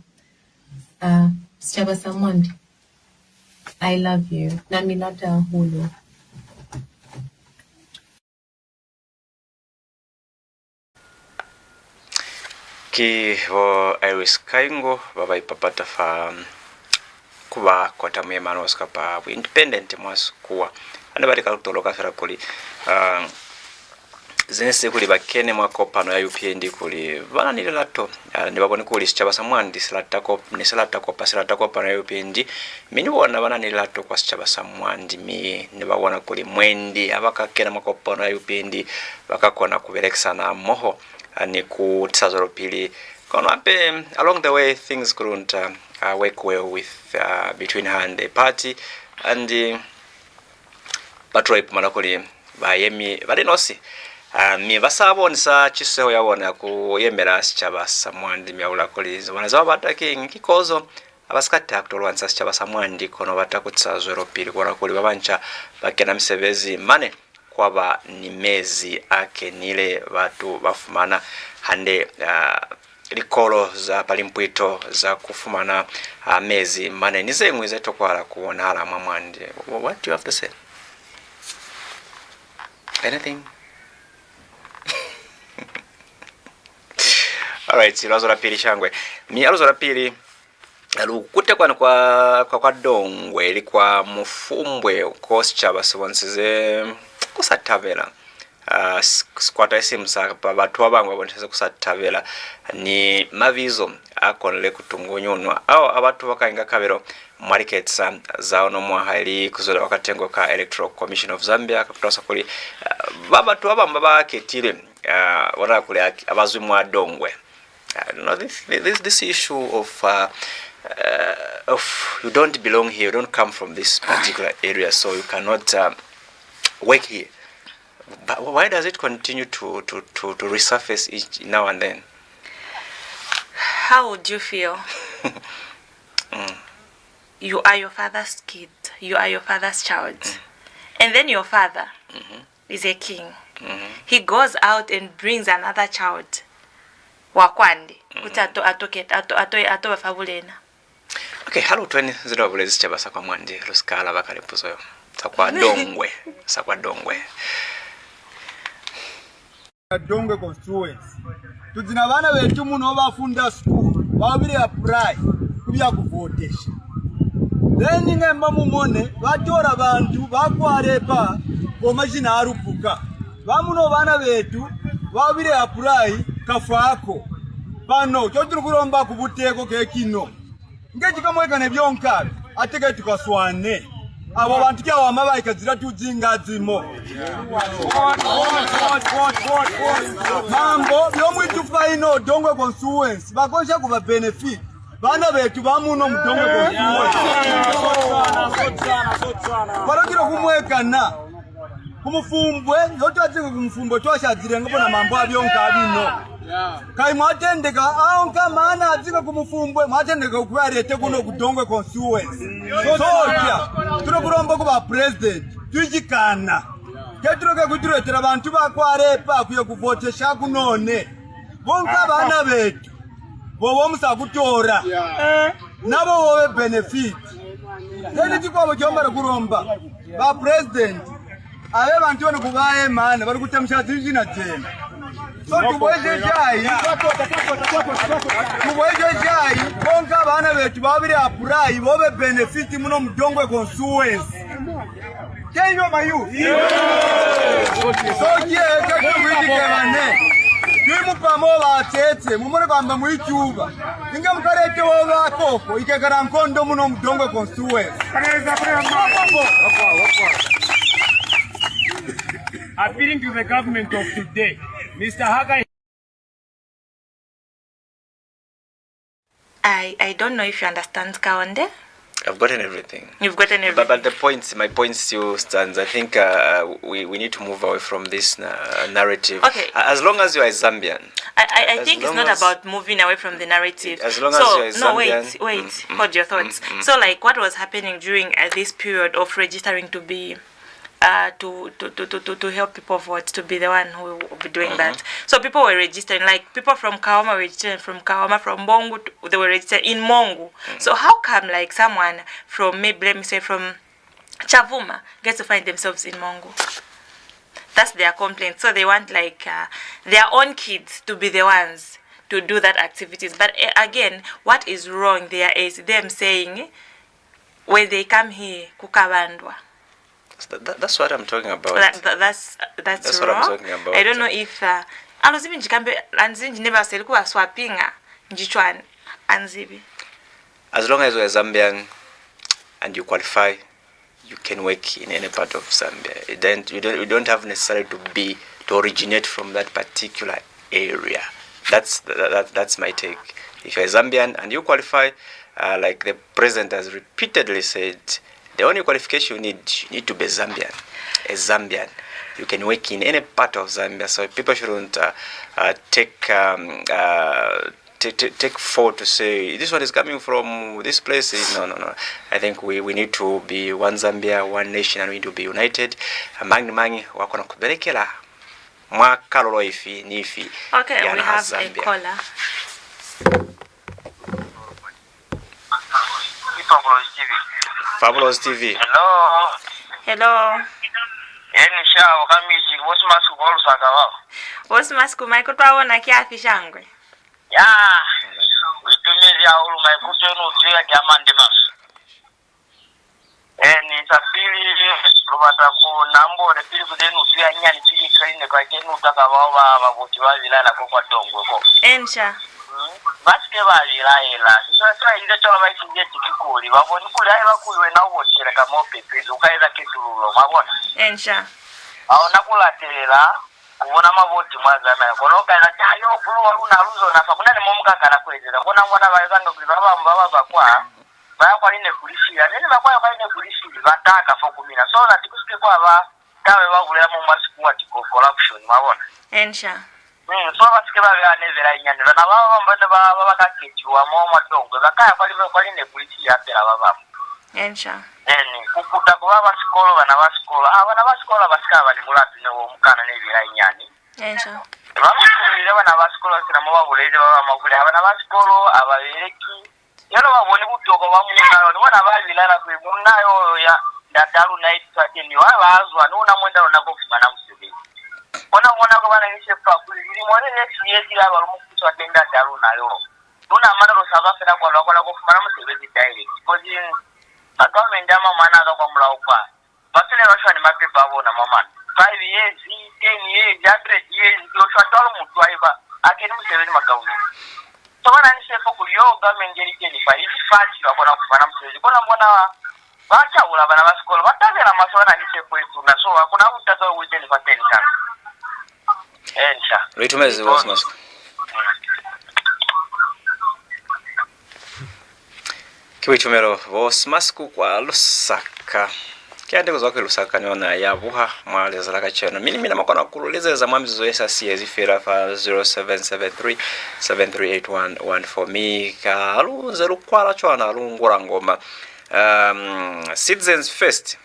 Sichaba Mwandi, I love you. Namilata hulu. ki vo Iris Kaingo baba ipapata fa kuba kwata mwemano waskapa independent mwas kuwa ande bali kalutoloka fera kuli zense kuli bakene mwakopano ya UPND kuli bana nile lato ne babone kuli sichaba samwandi silatako pasilatako pano ya UPND mini bona bana nile lato kwa sichaba samwandi mi ne babona kuli mwendi abakakena mwakopano ya UPND bakakona kuberekisana moho ni ku tsazoro pili kono ape along the way things couldn't work well with between her and the party and patroi pumalakuli bayemi balinosi mi basabonisa chiseho yabona ku yemera sichaba samwandi myaula kuli zibona zabata king kikozo abasikata kutolwanza sichaba samwandi kono batakutsazoro pili kora kuli babancha bakena msebezi mane kwaba ni mezi ake nile watu bafumana hande likolo za palimpwito za kufumana mezi mane nize mwize tokwala kuona ala mwamwandi. What do you have to say? Anything? Alright, alozo la pili shangwe. Mi alozo la pili alukute kwa dongwe ilikuwa mufumbwe ukoscha basibonsize kusatavela squata simsa batu abangu abonese kusatavela ni mavizo akonle kutungonyonwa au abatu bakainga kabero markets za no mwahali kuzola wakatengo ka Electoral Commission of Zambia kakutosa kuli babatu abamba baketire wana kuli abazumwa dongwe. This issue of you don't belong here, you don't come from this particular area, so you cannot work here. But why does it continue to resurface each now and then? How would you feel? You are your father's kid. You are your father's child. And then your father is a king. He goes out and brings another child. Wakwandi. Ato bafabulena. Okay, hello 20 zero bulezi chabasa kwa mwandi ruskala bakalepuzo yo. Sakwa dongwe. Dongwe constituency. Tuzina bana betu muno bafunda school. Babiri apply kubya kuvotesha. Then ngemba mumone batora bantu bakwarepa omajina arupuka. Bamuno bana betu babiri apply kafako. Bano cyo turukuromba kubuteko kekino. Ngeji kamweka ne byonka ateke tukaswane. Abo bantu kya wamabaye kazira tuzinga zimo. Mambo byomwitu final Dongwe constituency bakosha kuba benefit. Bana betu bamuno mudongwe constituency. Barokiro kumwekana. Kumufumbwe yoto azinga kumufumbwe twashazirenga bona mambo abyonka abino. Kai mwatendeka aonka maana azinga kumufumbwe mwatendeka kubarete kuno kudongwe constituency. Soja turokuromba kuba president tujikana. Keturoke kuturetera abantu bakwarepa kuye kuvotesha kunone. Bonka bana betu bobo musakutora. Nabo wowe benefit. Nene chikwabo chombara kuromba ba president abe bantu bano kubaye mana bari kutamsha zina jena. So tuboje jai bonka bana betu babiri apply bobe benefit muno mudongwe constituency. Kenyo mayu so je kwindike bane twimu pamo batete mumone kwamba muichuba inga mkarete woba koko ikekara nkondo muno mudongwe constituency. Appealing to the government of today, Mr. Haga. I don't know if you understand Kaonde. I've gotten everything. You've gotten everything. But my point still stands. I think we need to move away from this narrative. Okay. As long as you are Zambian. I think it's not about moving away from the narrative. As long as you are Zambian. No, wait. Hold your thoughts. So, like, what was happening during this period of registering to be to help people vote, to be the one who will be doing that. So people were registering, like people from Kaoma were registering from Kaoma, from Mongu, they were registering in Mongu. So how come like someone from, maybe let me say from Chavuma gets to find themselves in Mongu? That's their complaint. So they want like their own kids to be the ones to do that activities. But again, what is wrong there is them saying when they come here kukabandwa. That's what I'm talking about. That's what wrong. I'm talking about. I don't know if alozibi njikambe anzinji never said ku aswapinga njichwan anzibi. As long as you're Zambian and you qualify, you can work in any part of Zambia. Then you don't have necessarily to originate from that particular area. That's my take. If you're Zambian and you qualify, like the president has repeatedly said, the only qualification you need to be Zambian. A Zambian. You can work in any part of Zambia. So people shouldn't take fault to say this one is coming from this place. No. I think we need to be one Zambia, one nation, and we need to be united. Mangi wakona kuberekela mwakalolo ifi nifi. Okay, we have Zambia. A caller. Fabulous TV. Hello. Shawo kamiji what's masku bolu sakawa. What's masku Michael twaona kiafi shangwe. Ya. Utumezi ya ulu maikutenu utuya kiamande masu. Ni sapili lubata ku nambo ne pili kudenu utuya nyani chiki kaine kwa kenu utaka wawa wabuti wazilala kwa dongo ko. Ensha. Baske bazilala. Sasa ile chola baisije tikikuli baboni kuli ayi bakuliwe na uboshera kamope pezo ukaiza kitululo mabona. Ensha. Aona kulatelela kubona maboti mwazana konoka na tayo bulu waluna luzo na fakuna ni momuka kana kwezera kona mbona bazanga kuli baba bakwa kwa ine kulishira nene bakwa kwa ine kulishira bataka fokumina so na tikusike kwa ba kawe bagulera mu masiku wa tiko corruption mabona Ensha. So basike ba nevera inyane na baba mbona baba bakakechiwa mo madongo bakaya kwa ine kulishira pera baba Ensha. Kukuta kwa basikolo bana basikolo basika bali mulatu ne omukana ne bira inyani. Ensha. Bamukulira bana basikolo sina mo babuleze baba makule bana basikolo ababereki. Yalo babone butoko bamunayo ne bana balilala kwe munayo ya datalu night twate ni wabazwa nuna mwenda onakofuma na musebe. Bona ko bana nishe pa kuliri mone ne siyezi aba lumukuso atenda dalu nayo. Nuna amana rosava fena kwa lokala kofuma na musebe direct. Because government ama mana ga kwa mlaupa basile washwa ni mapepa bona mama 5 years 10 years 100 years yoshwa tolo mtu aiba akeni mseveni magawuni so bana ni sefo kuliyo government ngeli fa hivi fachi bakona kufana mseveni kona mbona bacha ula bana basikolo batazela masona ni sefo itu na so hakuna mtazo within for 10 kan ensha Ritumeze wasmas Kiwichumero vosmasku kwa Lusaka kiandiko zake Lusaka niona yabuha mwaleza laka cheno mina makona kululeza mwambizo yesa siyezifera fa 0773738114 mi ka alunze lukwala chwana alungura ngoma Citizens First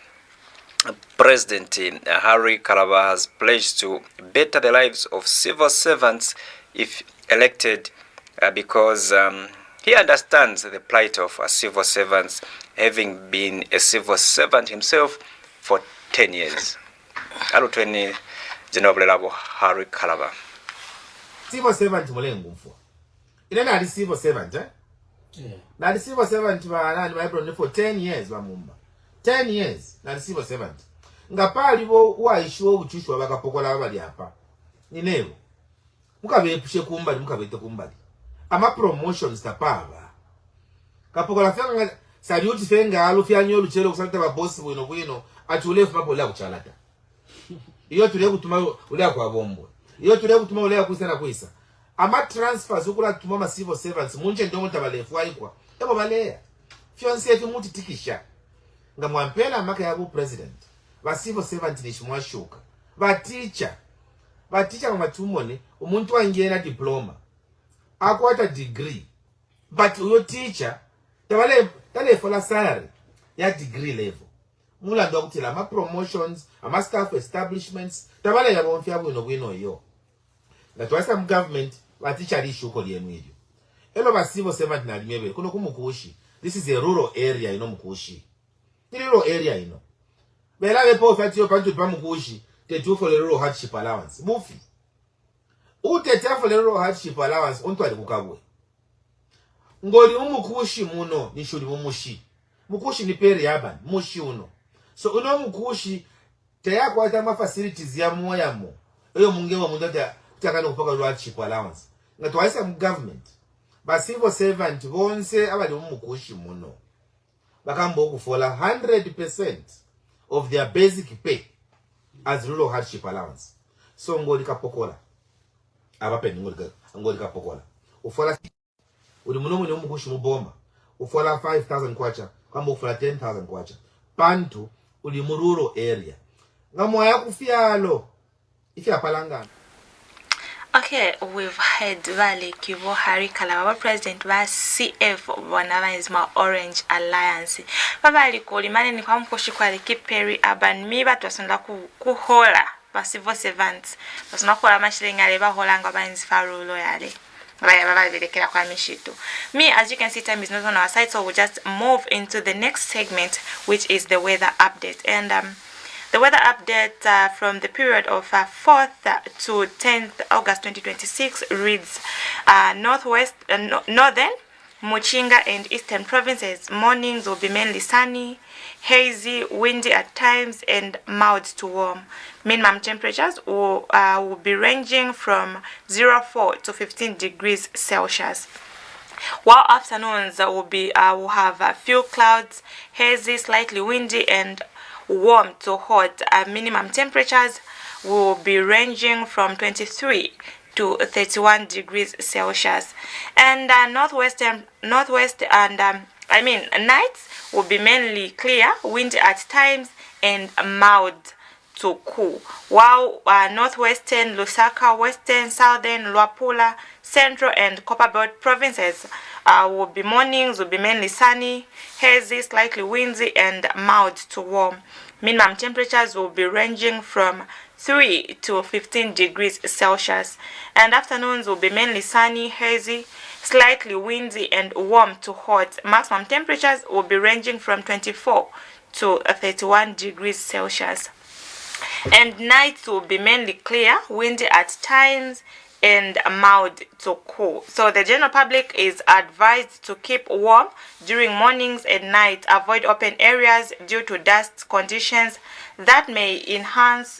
President Harry Kalaba has pledged to better the lives of civil servants if elected because he understands the plight of civil servants, having been a civil servant himself for 10 years. Hello, 20 General Harry Kalaba. Civil servant mulengu mfo. Ina na civil servant eh? Yeah. Na civil servant for 10 years bamumba. 10 years na civil servant. Ngapali bo waishiwo uchushwa bakapokola abali hapa. Ninevo. Mukabepushe kumbali mukabete kumbali. Ama promotions tapava. Kapokola fanga saluti fenga alu fyanyo luchero kusanta ba boss bwino atulefu mapo la kuchalata. Iyo tule kutuma ule kwa bombo. Iyo tule kutuma ule kusana kuisa. Ama transfers ukula kutuma ma civil servants munje ndo mutabalefu aikwa. Ebo balea. Fiance yetu muti tikisha. Ngamwampela maka yabu president. Ba civil servant nishimwashuka. Ba teacher kwa matumone umuntu wangena diploma. Akwata degree. But your teacher tale for la salary ya degree level. Mula ndo kutila ama promotions, ama staff establishments, tabale ya bonfia bwino yo. Na tuwasa government wa teacher li shuko lienu hiyo. Elo ba civil servant na limebe kuno kumukushi. This is a rural area mukushi. Ni rural area Bela wepo fati yo pantu pa mukushi. Te tu for the rural hardship allowance. Mufi. utetea for rural hardship allowance onto ali kukabwe ngoli umukushi muno nishuri mumushi mukushi ni peri yaban mushi uno so uno mukushi teya kwa tama facilities ya moyamo eyo mungewa mundada kutakana kupaka rural hardship allowance ngatwaisa mu government ba civil servant bonse abali umukushi muno bakambo kufola 100% of their basic pay as rural hardship allowance so ngoli kapokola abapendi ngoli kapokola ufola uli muno mune umukushi muboma ufola 5,000 kwacha kama ufola 10,000 kwacha pantu uli mu rural area ngamoya kufyalo ifya palangana. Okay, we've heard Vale Kivo Hari Kalababa president wa CF Wanava is my Orange Alliance. Baba alikulimane ni kwa mkoshi kwa Peri Urban Miba twasonda kuhola ba civil servants. Twasonda kuhola mashilinga leba hola ngaba nzifarulo yale. Baba vilekela kwa mishito. Me, as you can see, time is not on our side, so we'll just move into the next segment, which is the weather update. And the weather update from the period of 4th to 10th August 2026 reads northern, Muchinga and eastern provinces. Mornings will be mainly sunny, hazy, windy at times, and mild to warm. Minimum temperatures will be ranging from 04 to 15 degrees Celsius. While afternoons will have a few clouds, hazy, slightly windy, and warm to hot. Minimum temperatures will be ranging from 23 to 31 degrees Celsius. And northwest and nights will be mainly clear, windy at times, and mild to cool. While northwestern, Lusaka, western, southern, Luapula, central, and Copperbelt provinces mornings will be mainly sunny, hazy, slightly windy, and mild to warm. Minimum temperatures will be ranging from 3 to 15 degrees Celsius. And afternoons will be mainly sunny, hazy, slightly windy, and warm to hot. Maximum temperatures will be ranging from 24 to 31 degrees Celsius. And nights will be mainly clear, windy at times, and mild to cool. So the general public is advised to keep warm during mornings and nights. Avoid open areas due to dust conditions that may enhance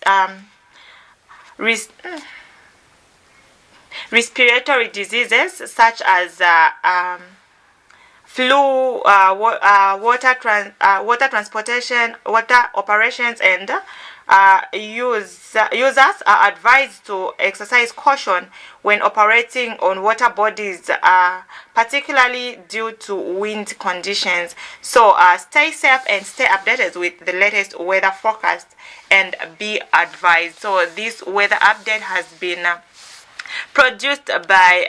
respiratory diseases such as flu, water transportation, water operations, and users are advised to exercise caution when operating on water bodies, particularly due to wind conditions. So stay safe and stay updated with the latest weather forecast and be advised. So this weather update has been produced by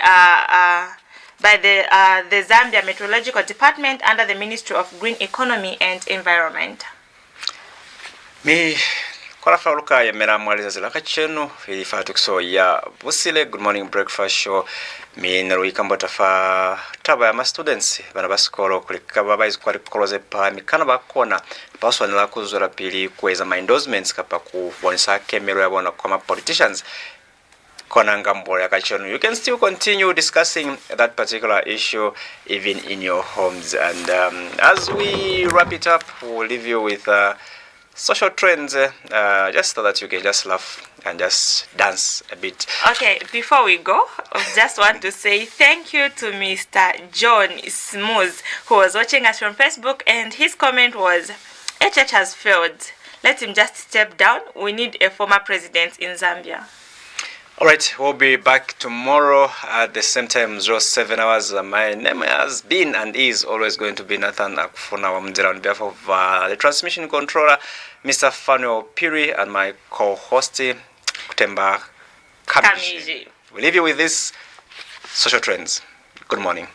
the Zambia Meteorological Department under the Ministry of Green Economy and Environment. Me Kola faluka ya mera mwaliza zilaka chenu ilifaa tukso ya Busile Good Morning Breakfast Show. Mi naruika mbota fa taba ya ma students bana basikolo kulikaba baizu kwa rikoloze pa mikana bakona paswa nila kuzura pili kuweza ma endorsements kapa kufonisa kemero ya wana kwa ma politicians kona ngambo ya kachenu. You can still continue discussing that particular issue even in your homes. And as we wrap it up, we'll leave you with social trends, just so that you can just laugh and just dance a bit. Okay, before we go, I just want to say thank you to Mr. John Smooth, who was watching us from Facebook, and his comment was, HH has failed. Let him just step down. We need a former president in Zambia. Alright, we'll be back tomorrow at the same time, 07 hours. My name has been and is always going to be Nathan Akufuna Wamdira on behalf of the transmission controller, Mr. Fanuel Piri, and my co-host, Kutemba Kamiji. We leave you with this social trends. Good morning.